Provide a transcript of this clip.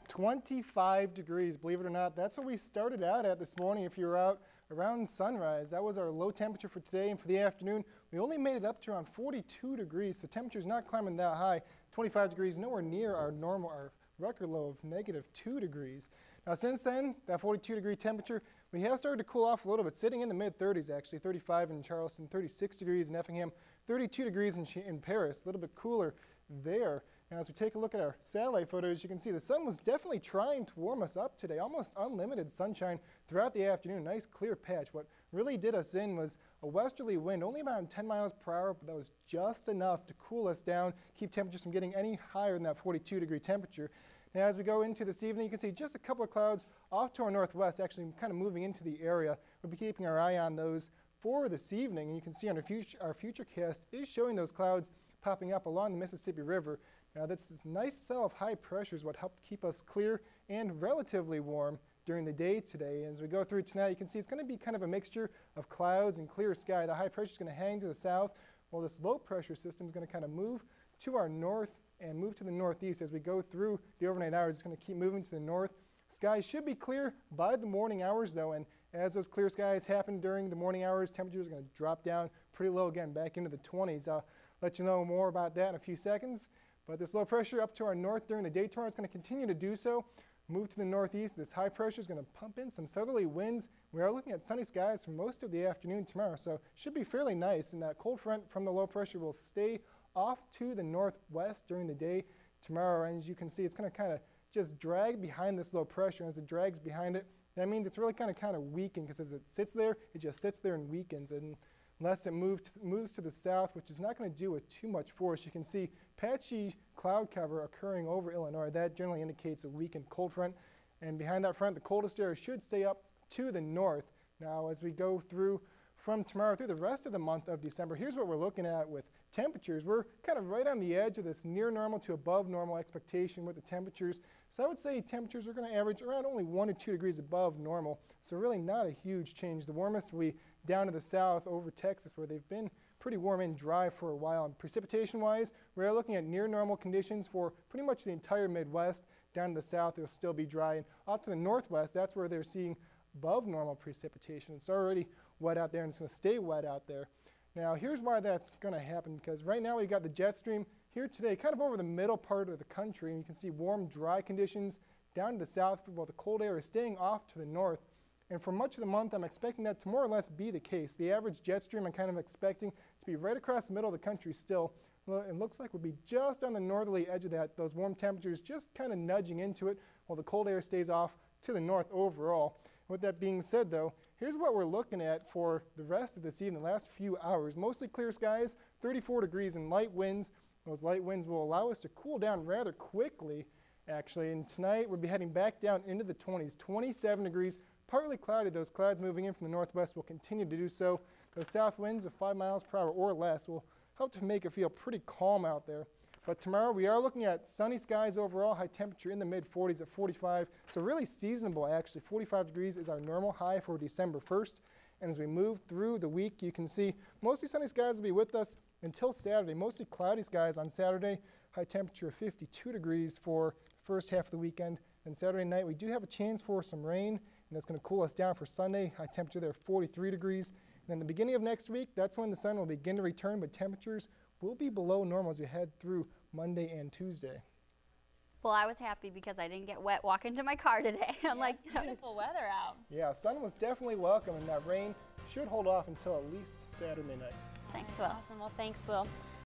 25 degrees, believe it or not. That's what we started out at this morning. If you were out around sunrise, that was our low temperature for today. And for the afternoon, we only made it up to around 42 degrees. So temperature's not climbing that high. 25 degrees, nowhere near our record low of -2 degrees. Now since then, that 42-degree temperature, we have started to cool off a little bit, sitting in the mid-30s actually, 35 in Charleston, 36 degrees in Effingham, 32 degrees in Paris, a little bit cooler there. Now as we take a look at our satellite photos, you can see the sun was definitely trying to warm us up today, almost unlimited sunshine throughout the afternoon, nice clear patch. What really did us in was a westerly wind, only about 10 miles per hour, but that was just enough to cool us down, keep temperatures from getting any higher than that 42-degree temperature. Now as we go into this evening, you can see just a couple of clouds off to our northwest, actually kind of moving into the area. We'll be keeping our eye on those for this evening, and you can see on our futurecast is showing those clouds popping up along the Mississippi River. Now this nice cell of high pressure is what helped keep us clear and relatively warm during the day today. As we go through tonight, you can see it's going to be kind of a mixture of clouds and clear sky. The high pressure is going to hang to the south, while this low pressure system is going to kind of move to our north and move to the northeast as we go through the overnight hours. It's going to keep moving to the north. Skies should be clear by the morning hours though, and as those clear skies happen during the morning hours, temperatures are going to drop down pretty low again, back into the 20s. I'll let you know more about that in a few seconds. But this low pressure up to our north during the day tomorrow is going to continue to do so. Move to the northeast. This high pressure is going to pump in some southerly winds. We are looking at sunny skies for most of the afternoon tomorrow, so should be fairly nice. And that cold front from the low pressure will stay off to the northwest during the day tomorrow. And as you can see, it's going to kind of just drag behind this low pressure. And as it drags behind it, that means it's really kind of weakened, because as it sits there, it just sits there and weakens. And unless it moves to the south, which is not going to do with too much force, you can see patchy cloud cover occurring over Illinois. That generally indicates a weakened cold front. And behind that front, the coldest area should stay up to the north. Now, as we go through from tomorrow through the rest of the month of December, here's what we're looking at with temperatures. We're kind of right on the edge of this near normal to above normal expectation with the temperatures. So I would say temperatures are going to average around only 1 or 2 degrees above normal. So really not a huge change. The warmest will be down to the south over Texas, where they've been pretty warm and dry for a while. And precipitation-wise, we're looking at near normal conditions for pretty much the entire Midwest. Down to the south, it'll still be dry. And off to the northwest, that's where they're seeing above normal precipitation. It's already wet out there, and it's going to stay wet out there. Now here's why that's going to happen, because right now we've got the jet stream here today kind of over the middle part of the country, and you can see warm, dry conditions down to the south, while the cold air is staying off to the north. And for much of the month, I'm expecting that to more or less be the case. The average jet stream I'm kind of expecting to be right across the middle of the country still. It looks like we'll be just on the northerly edge of that, those warm temperatures just kind of nudging into it, while the cold air stays off to the north overall. With that being said though, here's what we're looking at for the rest of this evening, the last few hours. Mostly clear skies, 34 degrees and light winds. Those light winds will allow us to cool down rather quickly, actually. And tonight we'll be heading back down into the 20s, 27 degrees, partly cloudy. Those clouds moving in from the northwest will continue to do so. Those south winds of 5 miles per hour or less will help to make it feel pretty calm out there. But tomorrow we are looking at sunny skies overall, high temperature in the mid-40s at 45. So really seasonable actually. 45 degrees is our normal high for December 1st. And as we move through the week, you can see mostly sunny skies will be with us until Saturday. Mostly cloudy skies on Saturday, high temperature of 52 degrees for the first half of the weekend. And Saturday night we do have a chance for some rain, and that's going to cool us down for Sunday. High temperature there 43 degrees. And then the beginning of next week, that's when the sun will begin to return, but temperatures will be below normal as we head through Monday and Tuesday. Well, I was happy because I didn't get wet walking to my car today. I'm like, beautiful weather out. Yeah, sun was definitely welcome, and that rain should hold off until at least Saturday night. Thanks, Will. Awesome. Well, thanks, Will.